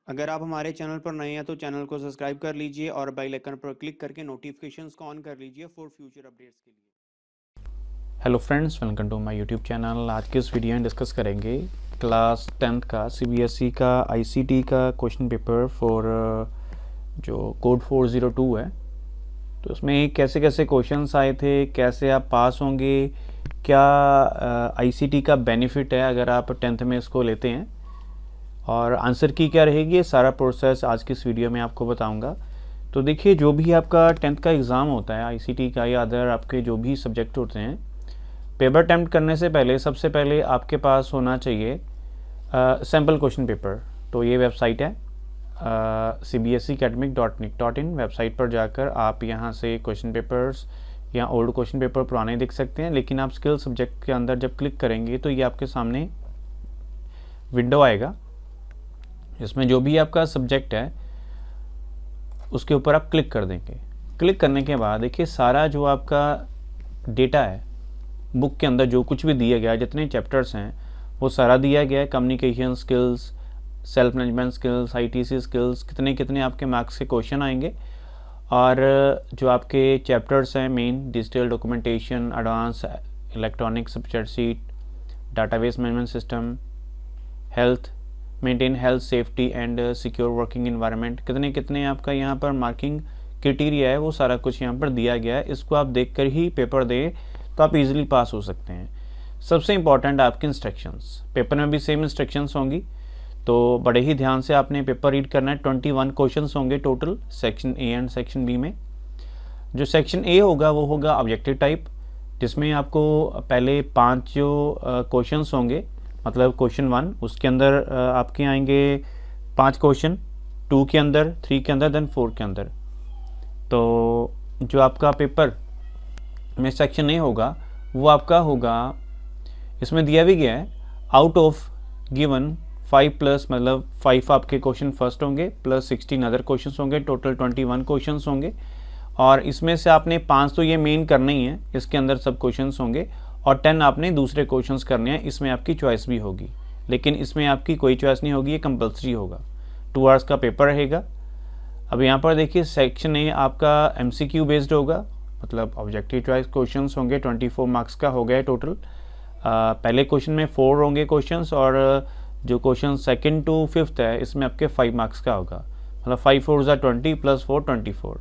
अगर आप हमारे चैनल पर नए हैं तो चैनल को सब्सक्राइब कर लीजिए और बेल आइकन पर क्लिक करके नोटिफिकेशंस को ऑन कर लीजिए फॉर फ्यूचर अपडेट्स के लिए। Hello friends, welcome to my YouTube channel. आज के इस वीडियो में डिस्कस करेंगे क्लास 10th का सीबीएसई का आईसीटी का क्वेश्चन पेपर फॉर जो कोड 402 है। तो उसमें कैसे कैसे क्वेश्चंस आए थे, कैसे आप पास होंगे, क्या आईसीटी का बेनिफिट है अगर आप 10th में इसको लेते हैं, और आंसर की क्या रहेगी, ये सारा प्रोसेस आज की इस वीडियो में आपको बताऊंगा। तो देखिए, जो भी आपका 10th का एग्ज़ाम होता है आईसीटी का या अदर आपके जो भी सब्जेक्ट होते हैं, पेपर अटैम्प्ट करने से पहले सबसे पहले आपके पास होना चाहिए सैम्पल क्वेश्चन पेपर। तो ये वेबसाइट है cbseacademic.nic.in। वेबसाइट पर जाकर आप यहाँ से क्वेश्चन पेपर्स या ओल्ड क्वेश्चन पेपर पुराने देख सकते हैं। लेकिन आप स्किल सब्जेक्ट के अंदर जब क्लिक करेंगे तो ये आपके सामने विंडो आएगा, इसमें जो भी आपका सब्जेक्ट है उसके ऊपर आप क्लिक कर देंगे। क्लिक करने के बाद देखिए, सारा जो आपका डेटा है बुक के अंदर, जो कुछ भी दिया गया है, जितने चैप्टर्स हैं वो सारा दिया गया है। Communication skills, self management skills, ITC skills, कितने कितने आपके मार्क्स के क्वेश्चन आएंगे, और जो आपके चैप्टर्स हैं main, digital documentation, advance electronic spreadsheet, database management system, health, maintain health safety and secure working environment, कितने कितने आपका यहाँ पर मार्किंग क्राइटेरिया है, वो सारा कुछ यहाँ पर दिया गया है। इसको आप देखकर ही पेपर दें तो आप इजीली पास हो सकते हैं। सबसे इम्पॉर्टेंट आपके इंस्ट्रक्शंस, पेपर में भी सेम इंस्ट्रक्शंस होंगी, तो बड़े ही ध्यान से आपने पेपर रीड करना है। 21 क्वेश्चंस होंगे total, section A and section B में। जो सेक्शन ए होगा वो होगा ऑब्जेक्टिव टाइप, जिसमें आपको पहले 5 जो क्वेश्चंस होंगे, मतलब क्वेश्चन 1, उसके अंदर आपके आएंगे 5 क्वेश्चन, 2 के अंदर, 3 के अंदर, देन 4 के अंदर। तो जो आपका पेपर में सेक्शन ए होगा वो आपका होगा, इसमें दिया भी गया है, आउट ऑफ गिवन 5 मतलब 5 आपके क्वेश्चन फर्स्ट होंगे प्लस 16 अदर क्वेश्चंस होंगे, टोटल 21 क्वेश्चंस होंगे। और इसमें से आपने 5 तो ये मेन करना ही है, इसके अंदर सब क्वेश्चंस होंगे, और 10 आपने दूसरे क्वेश्चंस करने हैं। इसमें आपकी चॉइस भी होगी, लेकिन इसमें आपकी कोई चॉइस नहीं होगी, ये कंपल्सरी होगा। 2 आवर्स का पेपर रहेगा। अब यहाँ पर देखिए, सेक्शन ए आपका एमसीक्यू बेस्ड होगा, मतलब ऑब्जेक्टिव चॉइस क्वेश्चंस होंगे, 24 मार्क्स का हो गया टोटल। पहले क्वेश्चन में 4 होंगे क्वेश्चंस, और जो क्वेश्चन 2nd to 5th है इसमें आपके 5 मार्क्स का होगा, मतलब 5 4 20 प्लस 4 24।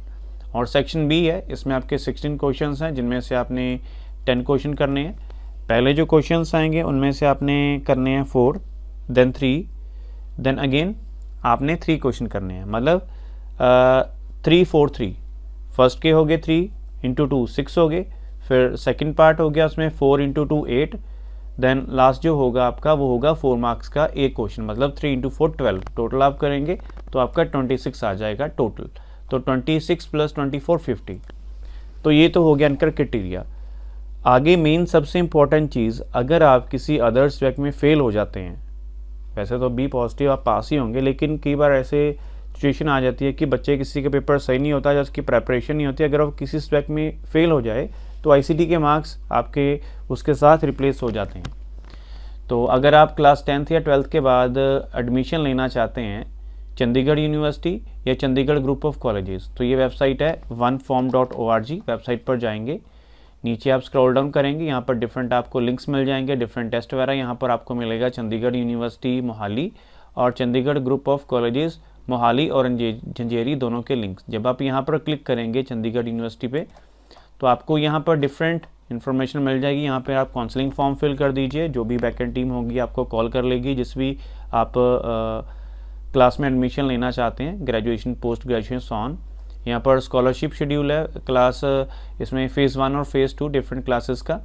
और सेक्शन बी है, इसमें आपके 16 क्वेश्चंस हैं, जिनमें से आपने 10 क्वेश्चन करने हैं। पहले जो क्वेश्चंस आएंगे उनमें से आपने करने हैं 4, देन 3, देन अगेन आपने 3 क्वेश्चन करने हैं, मतलब 3 4 3। फर्स्ट के हो गए 3 × 2 6 हो गए, फिर सेकंड पार्ट हो गया उसमें 4 × 2 8, देन लास्ट जो होगा आपका वो होगा 4 मार्क्स का एक क्वेश्चन, मतलब 3 × 4 12। टोटल आप करेंगे तो आपका 26 आ जाएगा टोटल। तो 26 + 24 50। तो ये तो हो गया इनका क्राइटेरिया। आगे मेन सबसे इम्पोर्टेंट चीज़, अगर आप किसी अदर सब्जेक्ट में फेल हो जाते हैं, वैसे तो बी पॉजिटिव आप पास ही होंगे, लेकिन कई बार ऐसे सिचुएशन आ जाती है कि बच्चे किसी का पेपर सही नहीं होता या उसकी प्रेपरेशन नहीं होती, अगर वो किसी सब्जेक्ट में फेल हो जाए तो आईसीटी के मार्क्स आपके उसके साथ रिप्लेस हो जाते हैं। तो अगर आप क्लास 10th या 12th के बाद एडमिशन लेना चाहते हैं चंडीगढ़ यूनिवर्सिटी या चंडीगढ़ ग्रुप ऑफ कॉलेजेस, तो ये वेबसाइट है oneform.org। वेबसाइट पर जाएंगे, नीचे आप स्क्रॉल डाउन करेंगे, यहाँ पर डिफरेंट आपको लिंक्स मिल जाएंगे, डिफरेंट टेस्ट वगैरह। यहाँ पर आपको मिलेगा चंडीगढ़ यूनिवर्सिटी मोहाली और Chandigarh group of colleges Mohali और झंझेरी, दोनों के लिंक्स। जब आप यहाँ पर क्लिक करेंगे चंडीगढ़ यूनिवर्सिटी पे, तो आपको यहाँ पर डिफरेंट इन्फॉर्मेशन मिल जाएगी। यहाँ पे आप काउंसलिंग फॉर्म फिल कर दीजिए, जो भी बैकएंड टीम होगी आपको कॉल कर लेगी, जिस भी आप क्लास में एडमिशन लेना चाहते हैं, ग्रेजुएशन, पोस्ट ग्रेजुएशन ऑन। यहाँ पर स्कॉलरशिप शेड्यूल है क्लास, इसमें फ़ेज़ 1 और फ़ेज़ 2 डिफरेंट क्लासेस का,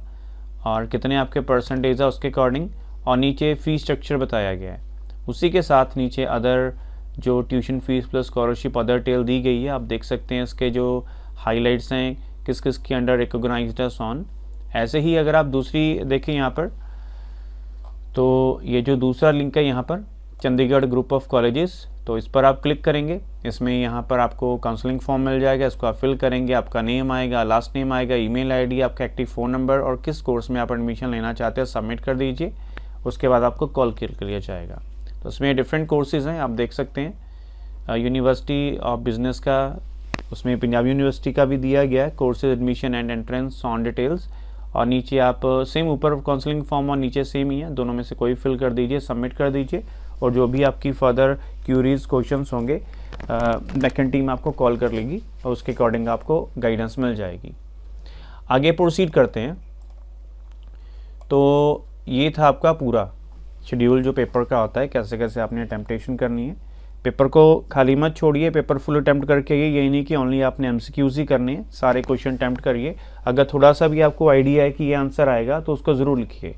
और कितने आपके परसेंटेज है उसके अकॉर्डिंग, और नीचे फ़ीस स्ट्रक्चर बताया गया है। उसी के साथ नीचे अदर जो tuition fees plus scholarship other टेल दी गई है, आप देख सकते हैं इसके जो हाईलाइट्स हैं, किस किस के अंडर रिकॉग्नाइज्ड है ऑन। ऐसे ही अगर आप दूसरी देखें यहाँ पर, तो ये जो दूसरा लिंक है यहाँ पर चंडीगढ़ ग्रुप ऑफ कॉलेजेस, तो इस पर आप क्लिक करेंगे। इसमें यहाँ पर आपको काउंसलिंग फॉर्म मिल जाएगा, इसको आप फिल करेंगे। आपका नेम आएगा, लास्ट नेम आएगा, ईमेल आईडी, आपका एक्टिव फ़ोन नंबर और किस कोर्स में आप एडमिशन लेना चाहते हैं सबमिट कर दीजिए। उसके बाद आपको कॉल कर लिया जाएगा। तो इसमें डिफरेंट कोर्सेज़ हैं, आप देख सकते हैं। यूनिवर्सिटी ऑफ बिजनेस का, उसमें पंजाब यूनिवर्सिटी का भी दिया गया है, courses admission and entrance on details. और नीचे आप सेम, ऊपर काउंसलिंग फॉर्म और नीचे सेम ही है, दोनों में से कोई फिल कर दीजिए, सबमिट कर दीजिए। और जो भी आपकी फर्दर क्यूरीज क्वेश्चंस होंगे बैकेंड टीम आपको कॉल कर लेगी और उसके अकॉर्डिंग आपको गाइडेंस मिल जाएगी। आगे प्रोसीड करते हैं। तो ये था आपका पूरा शेड्यूल जो पेपर का होता है, कैसे कैसे आपने अटेम्प्टेशन करनी है। पेपर को खाली मत छोड़िए, पेपर फुल अटैम्प्ट करके यही नहीं कि ओनली आपने एमसीक्यूज ही करने हैं, सारे क्वेश्चन अटैम्प्ट करिए। अगर थोड़ा सा भी आपको आइडिया है कि ये आंसर आएगा तो उसको ज़रूर लिखिए।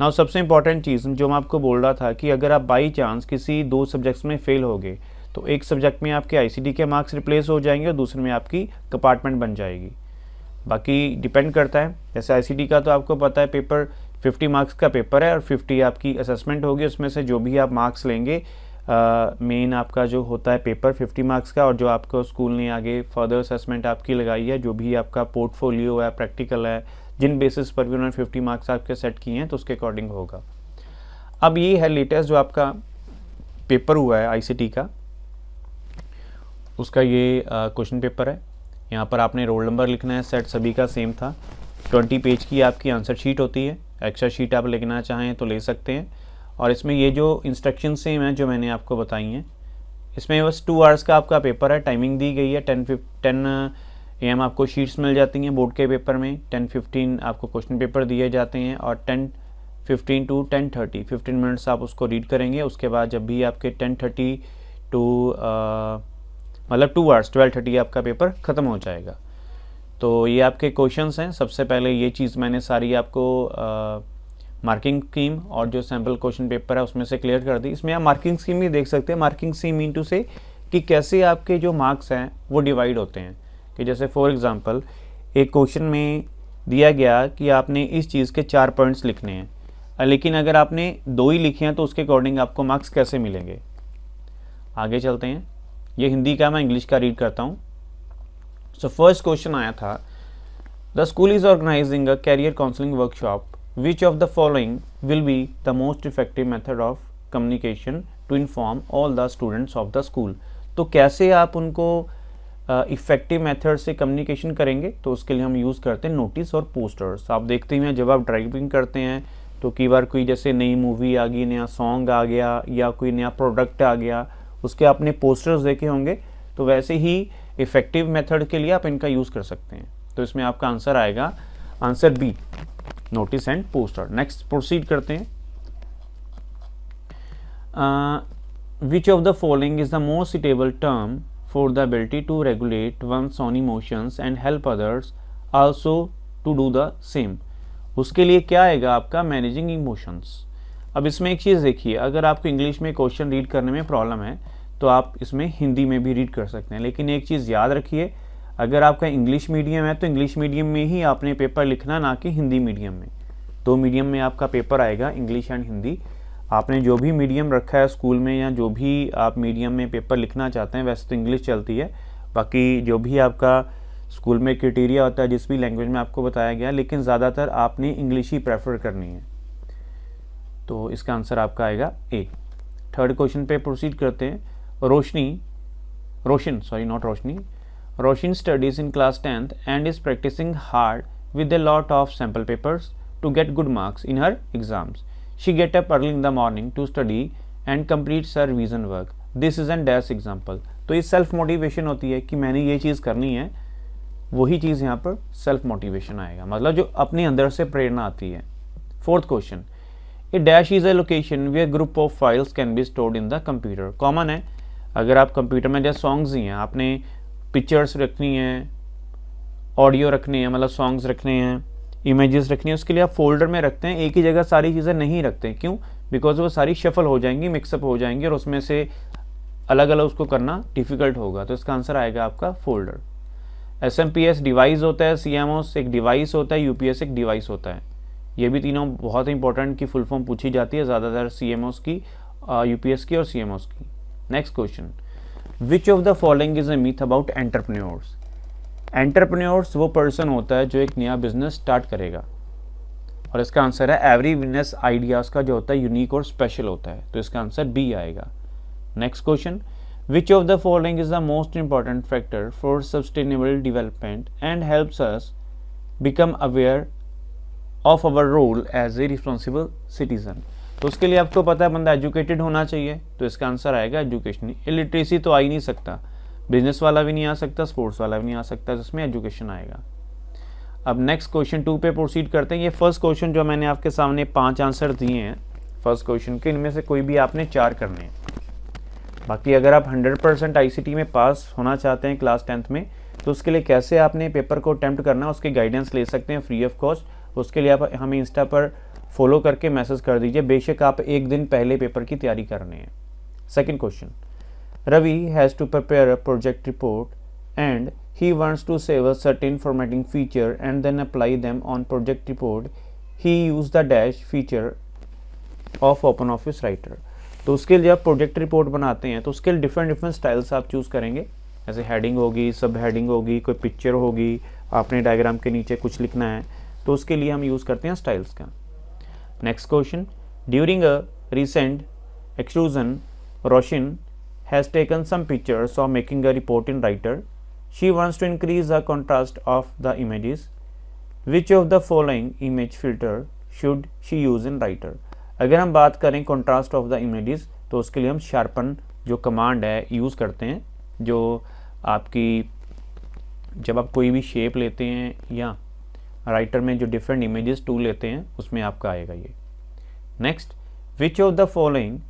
नाउ सबसे इंपॉर्टेंट चीज़ जो मैं आपको बोल रहा था कि अगर आप बाई चांस किसी 2 सब्जेक्ट्स में फेल हो गए तो एक सब्जेक्ट में आपके आईसीटी के मार्क्स रिप्लेस हो जाएंगे और दूसरे में आपकी कंपार्टमेंट बन जाएगी। बाकी डिपेंड करता है, जैसे आईसीटी का तो आपको पता है पेपर 50 मार्क्स का पेपर है और 50 आपकी असेसमेंट होगी, उसमें से जो भी आप मार्क्स लेंगे मेन आपका जो होता है पेपर 50 मार्क्स का, और जो आपको स्कूल ने आगे फर्दर असेसमेंट आपकी लगाई है, जो भी आपका पोर्टफोलियो है, प्रैक्टिकल है, जिन बेसिस पर भी उन्होंने 50 मार्क्स आपके सेट किए हैं तो उसके अकॉर्डिंग होगा। अब ये है लेटेस्ट जो आपका पेपर हुआ है आईसीटी का, उसका ये क्वेश्चन पेपर है। यहाँ पर आपने रोल नंबर लिखना है, सेट सभी का सेम था। 20 पेज की आपकी आंसर शीट होती है, एक्स्ट्रा शीट आप लिखना चाहें तो ले सकते हैं। और इसमें ये जो इंस्ट्रक्शन सेम है जो मैंने आपको बताई हैं, इसमें बस 2 आवर्स का आपका पेपर है, टाइमिंग दी गई है। 10 AM आपको शीट्स मिल जाती हैं बोर्ड के पेपर में, 10:15 आपको क्वेश्चन पेपर दिए जाते हैं और 10:15 to 10:30 15 मिनट्स आप उसको रीड करेंगे। उसके बाद जब भी आपके 10:30 टू मतलब 2 आवर्स 12:30 आपका पेपर ख़त्म हो जाएगा। तो ये आपके क्वेश्चंस हैं। सबसे पहले ये चीज़ मैंने सारी आपको मार्किंग स्कीम और जो सैम्पल क्वेश्चन पेपर है उसमें से क्लियर कर दी। इसमें आप मार्किंग स्कीम भी देख सकते हैं। मार्किंग स्कीम मीन टू से कि कैसे आपके जो मार्क्स हैं वो डिवाइड होते हैं। कि जैसे फॉर एग्जांपल एक क्वेश्चन में दिया गया कि आपने इस चीज़ के 4 पॉइंट्स लिखने हैं, लेकिन अगर आपने 2 ही लिखे हैं तो उसके अकॉर्डिंग आपको मार्क्स कैसे मिलेंगे। आगे चलते हैं। ये हिंदी का, मैं इंग्लिश का रीड करता हूँ। सो फर्स्ट क्वेश्चन आया था, the school is organising a career counselling workshop, which of the following will be the most effective method of communication to inform all the students of the school। तो कैसे आप उनको effective method से communication करेंगे, तो उसके लिए हम यूज़ करते हैं नोटिस और पोस्टर्स। आप देखते हैं जब आप ड्राइविंग करते हैं तो कई बार कोई जैसे नई मूवी आ गई, नया सॉन्ग आ गया या कोई नया प्रोडक्ट आ गया, उसके आपने पोस्टर्स देखे होंगे। तो वैसे ही इफ़ेक्टिव मेथड के लिए आप इनका यूज़ कर सकते हैं। तो इसमें आपका आंसर आएगा answer B, notice and poster. Next proceed करते हैं। Which of the following is the most suitable term for the ability to regulate one's on emotions and help others also to do the same. उसके लिए क्या आएगा आपका managing emotions. अब इसमें एक चीज़ देखिए, अगर आपको इंग्लिश में क्वेश्चन रीड करने में प्रॉब्लम है तो आप इसमें हिंदी में भी रीड कर सकते हैं। लेकिन एक चीज़ याद रखिए, अगर आपका इंग्लिश मीडियम है तो इंग्लिश मीडियम में ही आपने पेपर लिखना, ना कि हिंदी मीडियम में। 2 मीडियम में आपका पेपर आएगा, इंग्लिश एंड हिंदी। आपने जो भी मीडियम रखा है स्कूल में या जो भी आप मीडियम में पेपर लिखना चाहते हैं, वैसे तो इंग्लिश चलती है, बाकी जो भी आपका स्कूल में क्राइटेरिया होता है जिस भी लैंग्वेज में आपको बताया गया, लेकिन ज़्यादातर आपने इंग्लिश ही प्रेफर करनी है। तो इसका आंसर आपका आएगा ए। थर्ड क्वेश्चन पे प्रोसीड करते हैं। रोशन studies in class 10th and is practicing hard with a lot of sample papers to get good marks in her exams. She get up early in the morning to study and completes her revision work. This is an dash example. तो ये self motivation होती है कि मैंने ये चीज़ करनी है, वही चीज़ यहाँ पर सेल्फ मोटिवेशन आएगा, मतलब जो अपने अंदर से प्रेरणा आती है। Fourth question, A dash is a location where group of files can be stored in the computer. Common है, अगर आप कंप्यूटर में जैसे सॉन्ग्स ही हैं, आपने पिक्चर्स रखनी है, ऑडियो रखनी है, मतलब सॉन्ग्स रखने हैं, इमेजेस रखनी है, उसके लिए आप फोल्डर में रखते हैं। एक ही जगह सारी चीज़ें नहीं रखते। क्यों? बिकॉज वो सारी शफल हो जाएंगी, मिक्सअप हो जाएंगी और उसमें से अलग अलग उसको करना डिफ़िकल्ट होगा। तो इसका आंसर आएगा आपका फोल्डर। SMPS डिवाइस होता है, CMOS एक डिवाइस होता है, UPS एक डिवाइस होता है। ये भी तीनों बहुत इंपॉर्टेंट की फुल फॉर्म पूछी जाती है ज़्यादातर CMOS की यूपीएस की और सीएमओस की। Next question, which of the following is a myth about entrepreneurs. Entrepreneurs वो पर्सन होता है जो एक नया बिजनेस स्टार्ट करेगा, और इसका आंसर है एवरी बिजनेस आइडिया उसका जो होता है यूनिक और स्पेशल होता है, तो इसका आंसर बी आएगा। Next question, which of the following is the most important factor for sustainable development and helps us become aware of our role as a responsible citizen. तो उसके लिए आपको पता है बंदा एजुकेटेड होना चाहिए, तो इसका आंसर आएगा एजुकेशन। इलिटरेसी तो आ ही नहीं सकता, बिजनेस वाला भी नहीं आ सकता, स्पोर्ट्स वाला भी नहीं आ सकता, जिसमें एजुकेशन आएगा। अब नेक्स्ट क्वेश्चन 2 पे प्रोसीड करते हैं। ये फर्स्ट क्वेश्चन जो मैंने आपके सामने 5 आंसर दिए हैं फर्स्ट क्वेश्चन के, इनमें से कोई भी आपने 4 करने हैं। बाकी अगर आप 100% आईसीटी में पास होना चाहते हैं क्लास 10th में, तो उसके लिए कैसे आपने पेपर को अटेम्प्ट करना है उसकी गाइडेंस ले सकते हैं फ्री ऑफ कॉस्ट। उसके लिए आप हमें इंस्टा पर फॉलो करके मैसेज कर दीजिए, बेशक आप एक दिन पहले पेपर की तैयारी करनी है। Second question, Ravi has to prepare a project report and he wants to save a certain formatting feature and then apply them on project report. He used the dash feature of OpenOffice Writer. तो उसके लिए आप project report बनाते हैं तो उसके लिए different styles आप चूज़ करेंगे, जैसे हेडिंग होगी, सब हेडिंग होगी, कोई पिक्चर होगी, आपने डायग्राम के नीचे कुछ लिखना है, तो उसके लिए हम यूज़ करते हैं स्टाइल्स का। Next question, during a recent exclusion Roshan has taken some pictures of making a report in writer. She wants to increase the contrast of the images. Which of the following image filter should she use in Writer? अगर हम बात करें contrast of the images तो उसके लिए हम sharpen जो command है यूज़ करते हैं, जो आपकी जब आप कोई भी शेप लेते हैं या राइटर में जो डिफरेंट इमेजेस टूल लेते हैं उसमें आपका आएगा ये। Next, which of the following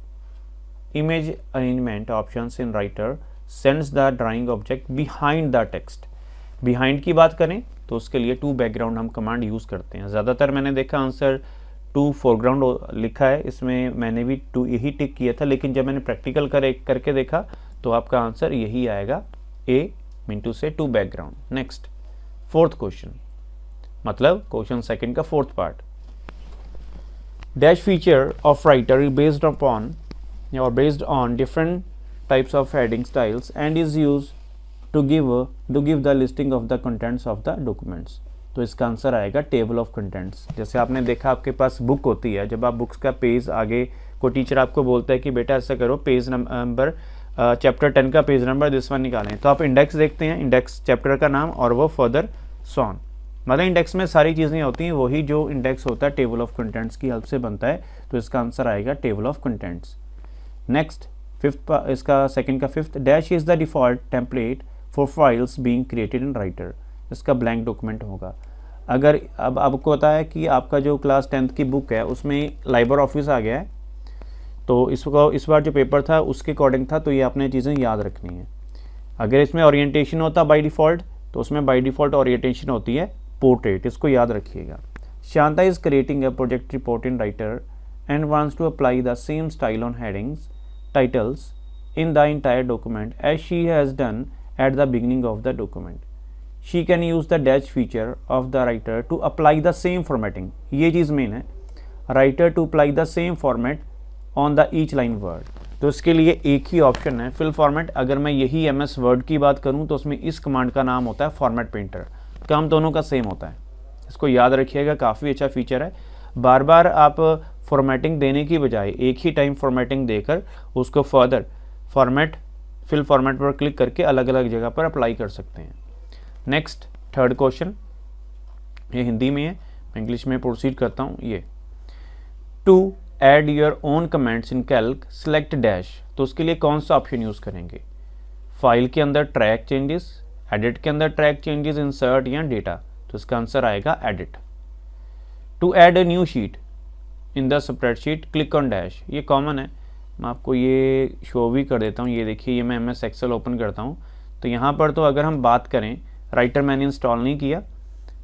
image arrangement options in writer sends the drawing object behind the text. Behind की बात करें तो उसके लिए टू बैकग्राउंड हम कमांड यूज़ करते हैं। ज़्यादातर मैंने देखा आंसर टू फोरग्राउंड लिखा है, इसमें मैंने भी टू यही टिक किया था, लेकिन जब मैंने प्रैक्टिकल करके देखा तो आपका आंसर यही आएगा, ए मिंटू से टू बैकग्राउंड। नेक्स्ट, फोर्थ क्वेश्चन, मतलब क्वेश्चन सेकंड का fourth part, dash feature of writer based upon और based on different types of heading styles and is used to give the listing of the contents of the documents. तो इसका answer आएगा table of contents. जैसे आपने देखा आपके पास book होती है, जब आप बुक्स का पेज आगे को टीचर आपको बोलता है कि बेटा ऐसा करो, पेज नंबर चैप्टर 10 का पेज नंबर दिस वन निकालें, तो आप इंडेक्स देखते हैं, इंडेक्स चैप्टर का नाम और वो फर्दर सॉन, मतलब इंडेक्स में सारी चीज़ें होती हैं, वही जो इंडेक्स होता है टेबल ऑफ कंटेंट्स की हेल्प से बनता है, तो इसका आंसर आएगा table of contents. Next, fifth, इसका सेकंड का fifth, dash is the default template for files being created in writer. इसका ब्लैंक डॉक्यूमेंट होगा। अगर अब आपको पता है कि आपका जो क्लास 10th की बुक है उसमें लाइबर ऑफिस आ गया है, तो इसको इस बार जो पेपर था उसके अकॉर्डिंग था, तो ये आपने चीज़ें याद रखनी है। अगर इसमें ओरिएंटेशन होता बाय डिफ़ॉल्ट तो उसमें बाय डिफ़ॉल्ट ओरिएंटेशन होती है पोर्ट्रेट, इसको याद रखिएगा। Shanta is creating a project report in writer and wants to apply the same style on headings titles in the entire document as she has done at the beginning of the document. She can use the dash feature of the writer to apply the same formatting. ये चीज़ main है, writer to apply the same format on the each line word. तो इसके लिए एक ही option है fill format। अगर मैं यही MS Word की बात करूँ तो उसमें इस कमांड का नाम होता है format painter। काम दोनों का सेम होता है, इसको याद रखिएगा, काफ़ी अच्छा फीचर है। बार बार आप फॉर्मेटिंग देने की बजाय एक ही टाइम फॉर्मेटिंग देकर उसको फर्दर फॉर्मेट फिल फॉर्मेट पर क्लिक करके अलग अलग जगह पर अप्लाई कर सकते हैं। नेक्स्ट, थर्ड क्वेश्चन, ये हिंदी में है, मैं इंग्लिश में प्रोसीड करता हूँ। ये to add your own comments in calc select dash, तो उसके लिए कौन सा ऑप्शन यूज़ करेंगे? फाइल के अंदर ट्रैक चेंजेस, एडिट के अंदर ट्रैक चेंजेस, इंसर्ट या डेटा, तो इसका आंसर आएगा edit. To add a new sheet in the spreadsheet click on dash, ये कॉमन है, मैं आपको ये शो भी कर देता हूँ। ये देखिए, ये मैं MS एक्सेल ओपन करता हूँ, तो यहाँ पर तो अगर हम बात करें राइटर मैंने इंस्टॉल नहीं किया,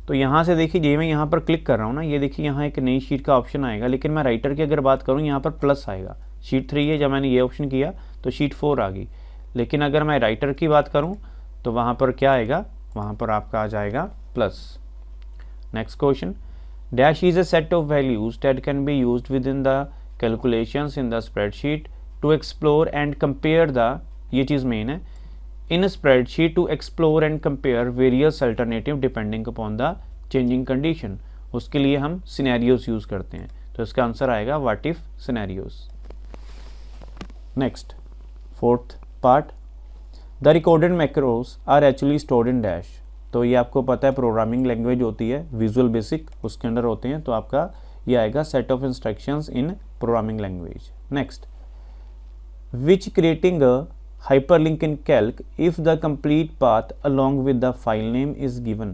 तो यहाँ से देखिए ये मैं यहाँ पर क्लिक कर रहा हूँ ना, ये देखिए यहाँ एक नई शीट का ऑप्शन आएगा, लेकिन मैं राइटर की अगर बात करूँ यहाँ पर प्लस आएगा, शीट 3 है, जब मैंने ये ऑप्शन किया तो शीट 4 आ गई। लेकिन अगर मैं राइटर की बात करूँ तो वहाँ पर क्या आएगा, वहाँ पर आपका आ जाएगा plus. Next question, dash is a set of values that can be used within the calculations in the spreadsheet to explore and compare the, ये चीज़ मेन है, in spreadsheet to explore and compare various alternative depending upon the changing condition. उसके लिए हम scenarios use करते हैं, तो इसका आंसर आएगा what if scenarios. Next, fourth part, the recorded macros are actually stored in dash. तो ये आपको पता है प्रोग्रामिंग लैंग्वेज होती है विजुअल बेसिक, उसके अंदर होते हैं, तो आपका ये आएगा set of instructions in programming language. Next, which creating a hyperlink in calc if the complete path along with the file name is given.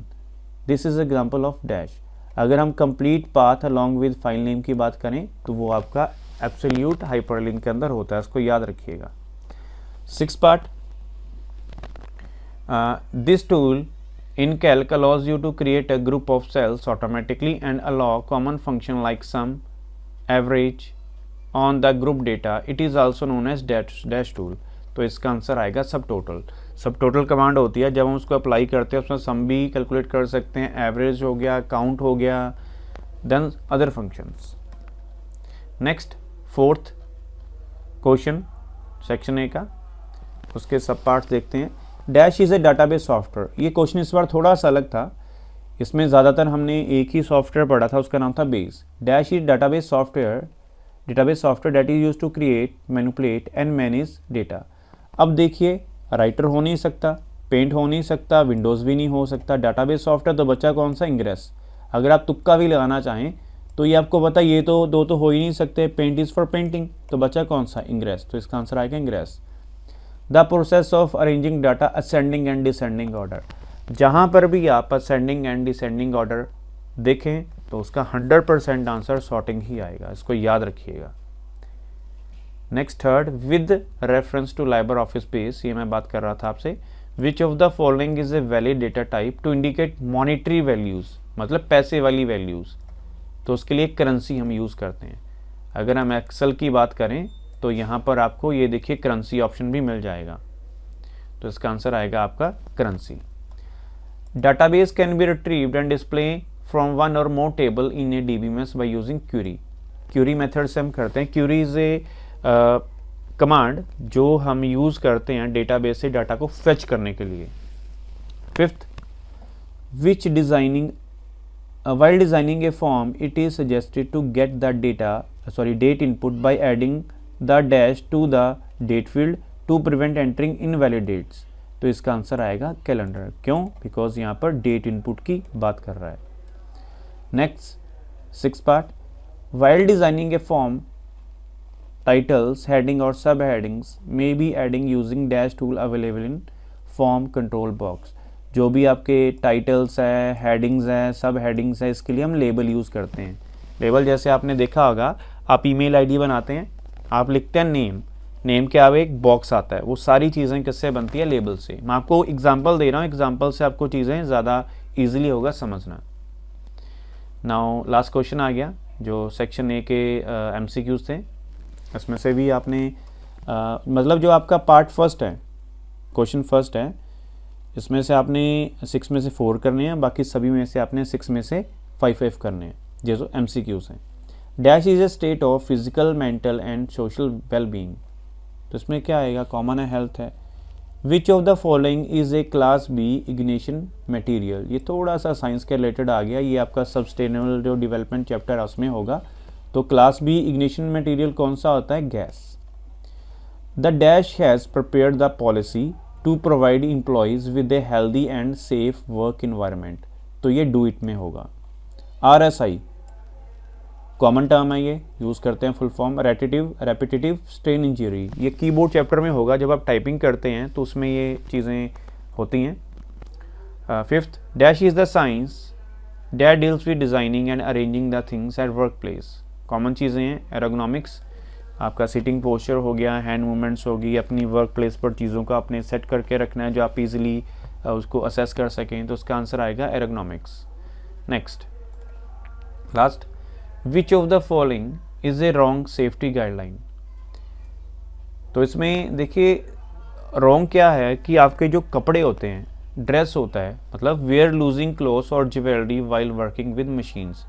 This is example of dash. अगर हम complete path along with file name की बात करें तो वो आपका absolute hyperlink के अंदर होता है, इसको याद रखिएगा। 6th part, this tool in calc allows you to create a group of cells automatically and allow common function like sum, average on the group data. It is also known as dash tool. तो इसका answer आएगा सब total. सब total command होती है, जब हम उसको अप्लाई करते हैं उसमें सम भी कैलकुलेट कर सकते हैं, एवरेज हो गया, काउंट हो गया, then other functions. Next, fourth question section A का, उसके सब पार्ट्स देखते हैं। Dash is a database software. ये क्वेश्चन इस बार थोड़ा सा अलग था, इसमें ज़्यादातर हमने एक ही सॉफ्टवेयर पढ़ा था, उसका नाम था base. Dash is database software that is use to create, manipulate and manage data. अब देखिए, राइटर हो नहीं सकता, पेंट हो नहीं सकता, विंडोज़ भी नहीं हो सकता, डाटाबेस सॉफ्टवेयर, तो बच्चा कौन सा, इंग्रेस। अगर आप तुक्का भी लगाना चाहें तो ये आपको पता, ये तो दो तो हो ही नहीं सकते, पेंट इज़ फॉर पेंटिंग, तो बच्चा कौन सा, इंग्रेस, तो इसका आंसर आएगा ingress. The process of arranging data ascending and descending order. जहाँ पर भी आप असेंडिंग एंड डिसेंडिंग ऑर्डर देखें तो उसका 100% आंसर सॉर्टिंग ही आएगा, इसको याद रखिएगा। Next, third, with reference to LibreOffice base, ये मैं बात कर रहा था आपसे। Which of the following is a valid data type to indicate monetary values, मतलब पैसे वाली वैल्यूज़, तो उसके लिए करेंसी हम यूज़ करते हैं। अगर हम एक्सेल की बात करें तो यहाँ पर आपको ये देखिए करेंसी ऑप्शन भी मिल जाएगा, तो इसका आंसर आएगा आपका currency. Database can be retrieved and display from one or more table in a DBMS by using query. Query method से हम करते हैं। क्यूरी इज ए कमांड जो हम यूज़ करते हैं डेटाबेस से डाटा को फेच करने के लिए। Fifth, which designing while designing a form it is suggested to get the date input by adding the dash to the date field to prevent entering invalid dates। तो इसका answer आएगा calendar. क्यों? Because यहाँ पर date input की बात कर रहा है। Next, 6th part, while designing a form titles, heading or subheadings may be adding using dash tool available in form control box। जो भी आपके टाइटल्स है, हेडिंग्स है, सब हेडिंग्स है, इसके लिए हम लेबल यूज़ करते हैं। लेबल जैसे आपने देखा होगा, आप ईमेल आईडी बनाते हैं, आप लिखते हैं नेम के आगे एक बॉक्स आता है, वो सारी चीज़ें किससे बनती है, लेबल से। मैं आपको एग्जांपल दे रहा हूँ, एग्जांपल से आपको चीज़ें ज़्यादा इजीली होगा समझना। नाउ लास्ट क्वेश्चन आ गया, जो सेक्शन ए के MCQs थे, इसमें से भी आपने मतलब जो आपका पार्ट फर्स्ट है, क्वेश्चन फर्स्ट है, इसमें से आपने 6 में से 4 करने हैं, बाकी सभी में से आपने 6 में से 5 करने हैं, जो MCQs हैं। Dash is a state of physical, mental and social wellbeing, तो इसमें क्या आएगा, कॉमन है, हेल्थ है। विच of the following is A class B ignition material, ये थोड़ा सा साइंस के रिलेटेड आ गया, ये आपका सस्टेनेबल जो डेवलपमेंट चैप्टर है उसमें होगा। तो क्लास B इग्निशन मटेरियल कौन सा होता है, guess. The dash has prepared the policy to provide employees with a healthy and safe work environment, तो ये डू इट में होगा। RSI कॉमन टर्म है, ये यूज़ करते हैं full form, repetitive strain injury, ये कीबोर्ड चैप्टर में होगा, जब आप टाइपिंग करते हैं तो उसमें ये चीज़ें होती हैं। 5th, dash is the science that deals with designing and arranging the things at work place. Common चीज़ें हैं, एरोगोनॉमिक्स, आपका सिटिंग पोस्चर हो गया, हैंड मूवमेंट्स होगी, अपनी वर्क प्लेस पर चीज़ों को अपने सेट करके रखना है जो आप इजीली उसको असेस कर सकें, तो उसका आंसर आएगा ergonomics. Next, last, which of the following is a wrong safety guideline. तो इसमें देखिए रॉन्ग क्या है कि आपके जो कपड़े होते हैं, ड्रेस होता है, मतलब वेयर लूजिंग क्लोथ्स और jewellery while working with machines.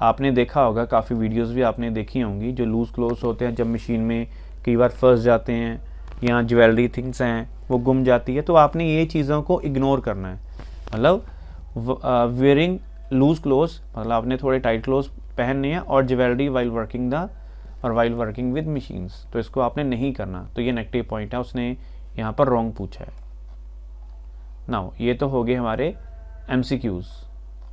आपने देखा होगा, काफ़ी वीडियोस भी आपने देखी होंगी, जो लूज़ क्लोथ्स होते हैं जब मशीन में कई बार फंस जाते हैं, या ज्वेलरी थिंग्स हैं वो गुम जाती है, तो आपने ये चीज़ों को इग्नोर करना है। मतलब वेयरिंग लूज क्लोथ, मतलब आपने थोड़े टाइट क्लोथ पहनने हैं, और jewellery while working with machines, तो इसको आपने नहीं करना। तो ये नेगेटिव पॉइंट है, उसने यहाँ पर रॉन्ग पूछा है। नाउ ये तो हो गए हमारे MCQs।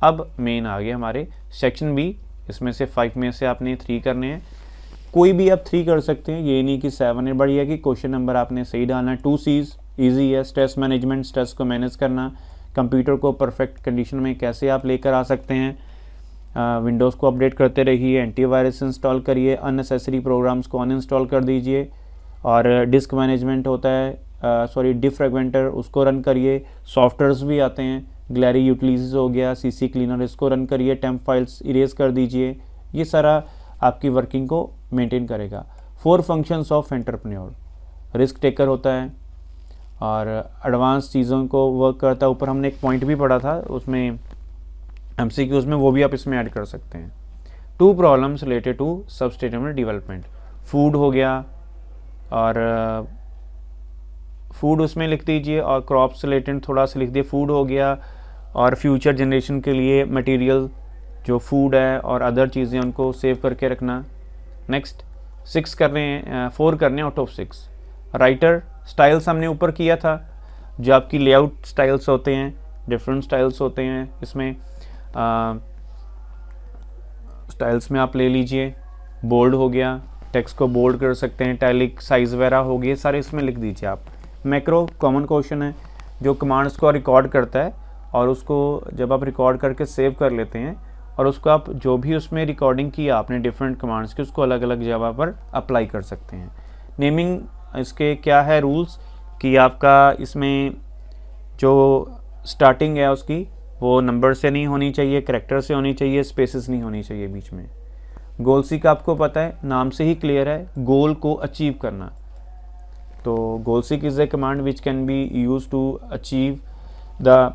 अब मेन आ गए हमारे सेक्शन बी। इसमें से 5 में से आपने 3 करने हैं। कोई भी आप 3 कर सकते हैं, ये नहीं कि 7 है। बढ़िया कि क्वेश्चन नंबर आपने सही डालना है। 2 C's ईजी है, स्ट्रेस मैनेजमेंट, स्ट्रेस को मैनेज करना, कंप्यूटर को परफेक्ट कंडीशन में कैसे आप लेकर आ सकते हैं, विंडोज़ को अपडेट करते रहिए, एंटीवायरस इंस्टॉल करिए, अननेसेसरी प्रोग्राम्स को अनइंस्टॉल कर दीजिए, और डिस्क मैनेजमेंट होता है, डिफ्रेगमेंटर, उसको रन करिए। सॉफ्टवेयर्स भी आते हैं, ग्लैरी यूटिलिटीज हो गया, CC क्लीनर, इसको रन करिए, टेम्प फाइल्स इरेज कर दीजिए। ये सारा आपकी वर्किंग को मेंटेन करेगा। 4 functions of entrepreneur, risk taker होता है और एडवांस चीज़ों को वर्क करता है। ऊपर हमने एक पॉइंट भी पढ़ा था उसमें MCQs में, वो भी आप इसमें ऐड कर सकते हैं। 2 problems related to sustainable development, food हो गया, और फूड उसमें लिख दीजिए, और क्रॉप्स रिलेटेड थोड़ा सा लिख दिए। फूड हो गया, और फ्यूचर जनरेशन के लिए मटेरियल जो फूड है और अदर चीज़ें उनको सेव करके रखना। नेक्स्ट 6 करने हैं, 4 करने आउट ऑफ 6। राइटर स्टाइल्स हमने ऊपर किया था, जो आपकी लेआउट स्टाइल्स होते हैं, डिफरेंट स्टाइल्स होते हैं। इसमें स्टाइल्स में आप ले लीजिए, बोल्ड हो गया, टेक्स्ट को बोल्ड कर सकते हैं, टैलिक, साइज वगैरह हो गए, सारे इसमें लिख दीजिए आप। मैक्रो कॉमन क्वेश्चन है, जो कमांड्स को रिकॉर्ड करता है, और उसको जब आप रिकॉर्ड करके सेव कर लेते हैं, और उसको आप जो भी उसमें रिकॉर्डिंग किया आपने डिफरेंट कमांड्स की, उसको अलग अलग जगह पर अप्लाई कर सकते हैं। नेमिंग इसके क्या है रूल्स, कि आपका इसमें जो स्टार्टिंग है उसकी वो नंबर से नहीं होनी चाहिए, कैरेक्टर से होनी चाहिए, स्पेसेस नहीं होनी चाहिए बीच में। गोल सी का आपको पता है, नाम से ही क्लियर है, गोल को अचीव करना। तो goal seek is a command which can be use to achieve the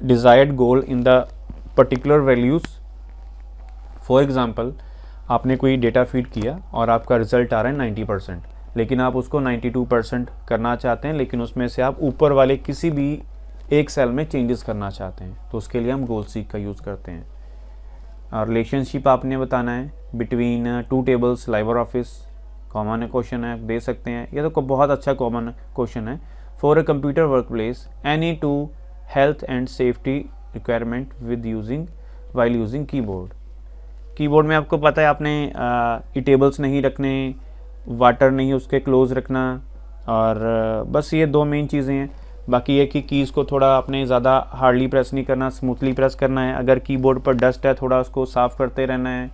desired goal in the particular values. For example, आपने कोई डेटा फीड किया और आपका रिजल्ट आ रहा है 90%, लेकिन आप उसको 92% करना चाहते हैं, लेकिन उसमें से आप ऊपर वाले किसी भी एक सेल में चेंजेस करना चाहते हैं, तो उसके लिए हम गोल सीक का यूज़ करते हैं। और रिलेशनशिप आपने बताना है between 2 tables, liver office, common question है, दे सकते हैं। यह तो बहुत अच्छा कॉमन क्वेश्चन है। For a computer work place, any 2 health and safety requirement with while using keyboard. Keyboard में आपको पता है आपने टेबल्स नहीं रखने, वाटर नहीं उसके क्लोज रखना, और बस ये 2 मेन चीज़ें हैं। बाकी ये कि कीज़ को थोड़ा आपने ज़्यादा हार्डली प्रेस नहीं करना, स्मूथली प्रेस करना है। अगर कीबोर्ड पर डस्ट है थोड़ा उसको साफ़ करते रहना है।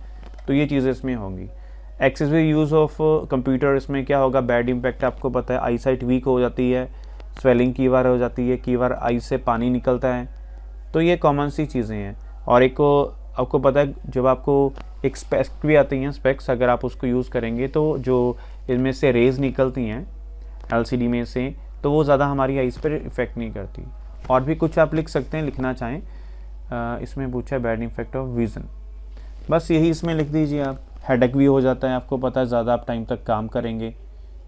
तो ये चीज़ें इसमें होंगी। एक्सेसिव यूज़ ऑफ कंप्यूटर, इसमें क्या होगा, बैड इम्पैक्ट आपको पता है, आई साइट वीक हो जाती है, स्वेलिंग की बार हो जाती है, कई बार आई से पानी निकलता है। तो ये कॉमन सी चीज़ें हैं। और एक को आपको पता है, जब आपको एक स्पेक्स भी आती हैं, स्पेक्स, अगर आप उसको यूज़ करेंगे तो जो इनमें से रेज़ निकलती हैं LCD में से, तो वो ज़्यादा हमारी आइज़ पर इफ़ेक्ट नहीं करती। और भी कुछ आप लिख सकते हैं, लिखना चाहें। इसमें पूछा है बैड इफेक्ट ऑफ विज़न, बस यही इसमें लिख दीजिए आप। हेडेक भी हो जाता है, आपको पता है ज़्यादा आप टाइम तक काम करेंगे,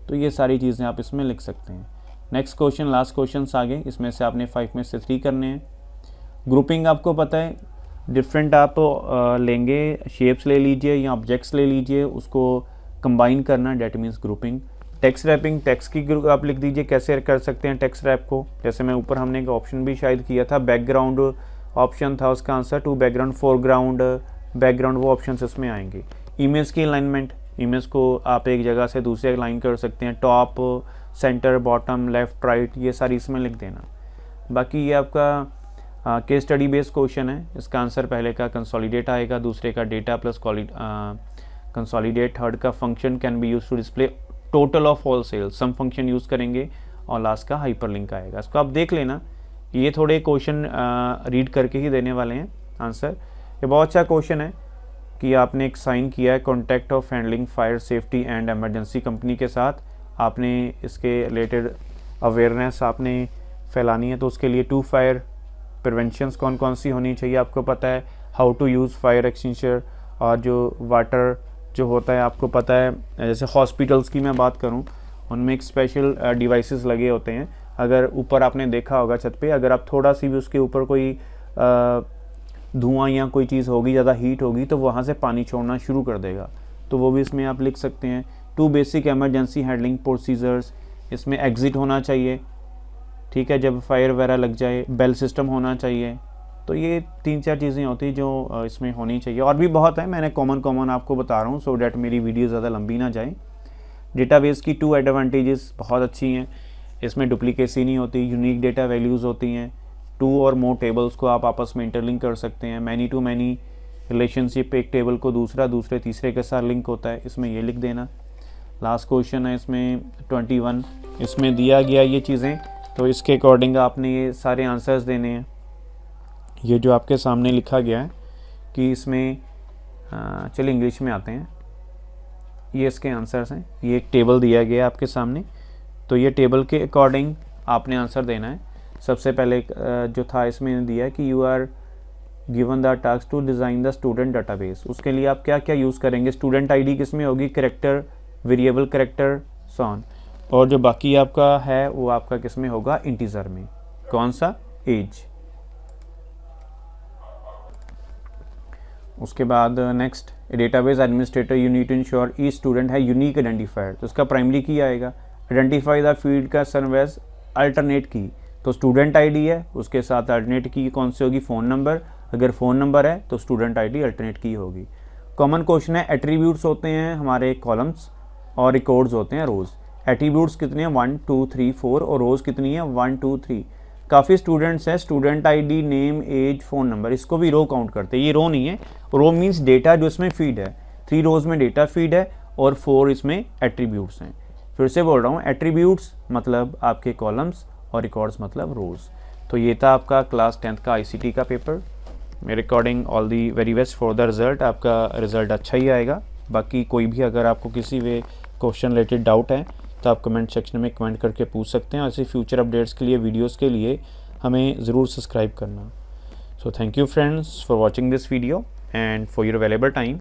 तो ये सारी चीज़ें आप इसमें लिख सकते हैं। नेक्स्ट क्वेश्चन, लास्ट क्वेश्चन आगे, इसमें से आपने 5 में से 3 करने हैं। ग्रुपिंग आपको पता है, डिफरेंट आप लेंगे, शेप्स ले लीजिए या ऑब्जेक्ट्स ले लीजिए, उसको कंबाइन करना, date means grouping. Text wrapping, text की ग्रुप आप लिख दीजिए, कैसे कर सकते हैं टेक्स्ट रैप को। जैसे मैं ऊपर हमने एक ऑप्शन भी शायद किया था, बैकग्राउंड ऑप्शन था उसका answer, to background, foreground, background, वो ऑप्शन इसमें आएंगे। इमेज की अलाइनमेंट, इमेज को आप एक जगह से दूसरे अलाइन कर सकते हैं, top, centre, bottom, left, right, ये सारी इसमें लिख देना। बाकी ये आपका केस स्टडी बेस्ड क्वेश्चन है, इसका आंसर पहले का कंसोलिडेट आएगा, दूसरे का डेटा प्लस कंसोलिडेट, थर्ड का function can be use to display total of all sales, sum function use करेंगे, और लास्ट का हाइपरलिंक आएगा। इसको आप देख लेना, ये थोड़े क्वेश्चन रीड करके ही देने वाले हैं आंसर। ये बहुत अच्छा क्वेश्चन है कि आपने एक साइन किया है contract of handling fire safety and emergency company के साथ, आपने इसके रिलेटेड अवेयरनेस आपने फैलानी है, तो उसके लिए 2 फायर प्रिवेंशंस कौन कौन सी होनी चाहिए आपको पता है, how to use fire extinguisher, और जो वाटर जो होता है आपको पता है, जैसे हॉस्पिटल्स की मैं बात करूं, उनमें एक स्पेशल डिवाइसेस लगे होते हैं। अगर ऊपर आपने देखा होगा छत पे, अगर आप थोड़ा सी भी उसके ऊपर कोई धुआं या कोई चीज़ होगी, ज़्यादा हीट होगी, तो वहाँ से पानी छोड़ना शुरू कर देगा। तो वो भी इसमें आप लिख सकते हैं। 2 बेसिक इमरजेंसी हैंडलिंग प्रोसीजर्स, इसमें एग्ज़िट होना चाहिए, ठीक है, जब फायर वगैरह लग जाए। बेल सिस्टम होना चाहिए। तो ये 3-4 चीज़ें होती हैं जो इसमें होनी चाहिए। और भी बहुत है, मैंने कॉमन आपको बता रहा हूँ सो डैट मेरी वीडियो ज़्यादा लंबी ना जाए। डेटाबेस की 2 एडवांटेजेस बहुत अच्छी हैं। इसमें डुप्लीकेसी नहीं होती, यूनिक डेटा वैल्यूज़ होती हैं। 2 और मोर टेबल्स को आप आपस में इंटरलिंक कर सकते हैं। मैनी टू मैनी रिलेशनशिप, एक टेबल को दूसरे तीसरे के साथ लिंक होता है, इसमें ये लिख देना। लास्ट क्वेश्चन है इसमें 21, इसमें दिया गया ये चीज़ें, तो इसके अकॉर्डिंग आपने ये सारे आंसर्स देने हैं। ये जो आपके सामने लिखा गया है कि इसमें चलिए इंग्लिश में आते हैं। ये इसके आंसर्स हैं। ये एक टेबल दिया गया है आपके सामने, तो ये टेबल के अकॉर्डिंग आपने आंसर देना है। सबसे पहले जो था इसमें दिया कि you are given the task to design the student database. उसके लिए आप क्या क्या यूज़ करेंगे? स्टूडेंट आईडी किस में होगी? करेक्टर, वेरिएबल करेक्टर, सॉन। और जो बाकी आपका है वो आपका किस में होगा? इंटीजर में। कौन सा? एज। उसके बाद next, database administrator you need to ensure each student है यूनिक आइडेंटिफायर। तो इसका प्राइमरी की आएगा। आइडेंटिफाई द फील्ड का सर्वेस अल्टरनेट की, तो स्टूडेंट आईडी है, उसके साथ अल्टरनेट की कौन सी होगी? Phone number. अगर फ़ोन नंबर है तो स्टूडेंट आईडी अल्टरनेट की होगी। कॉमन क्वेश्चन है, एट्रीब्यूट्स होते हैं हमारे कॉलम्स और रिकॉर्ड्स होते हैं रोज़। एट्रीब्यूट्स कितने हैं? 1 2 3 4 और रोज़ कितनी है? 1 2 3। काफ़ी स्टूडेंट्स हैं, student ID, name, age, phone number, इसको भी रो काउंट करते हैं। ये रो नहीं है, रो मीन्स डेटा जो इसमें फीड है। 3 रोज़ में डेटा फीड है और 4 इसमें एट्रीब्यूट्स हैं। फिर से बोल रहा हूँ, एट्रीब्यूट्स मतलब आपके कॉलम्स और रिकॉर्ड्स मतलब रोज़। तो ये था आपका क्लास 10th का ICT का पेपर। मेरे according all the very best for the result. आपका रिज़ल्ट अच्छा ही आएगा। बाकी कोई भी अगर आपको किसी भी क्वेश्चन रिलेटेड डाउट है तो आप कमेंट सेक्शन में कमेंट करके पूछ सकते हैं। ऐसे फ्यूचर अपडेट्स के लिए, वीडियोस के लिए हमें ज़रूर सब्सक्राइब करना। So thank you friends for watching this video and for your available time.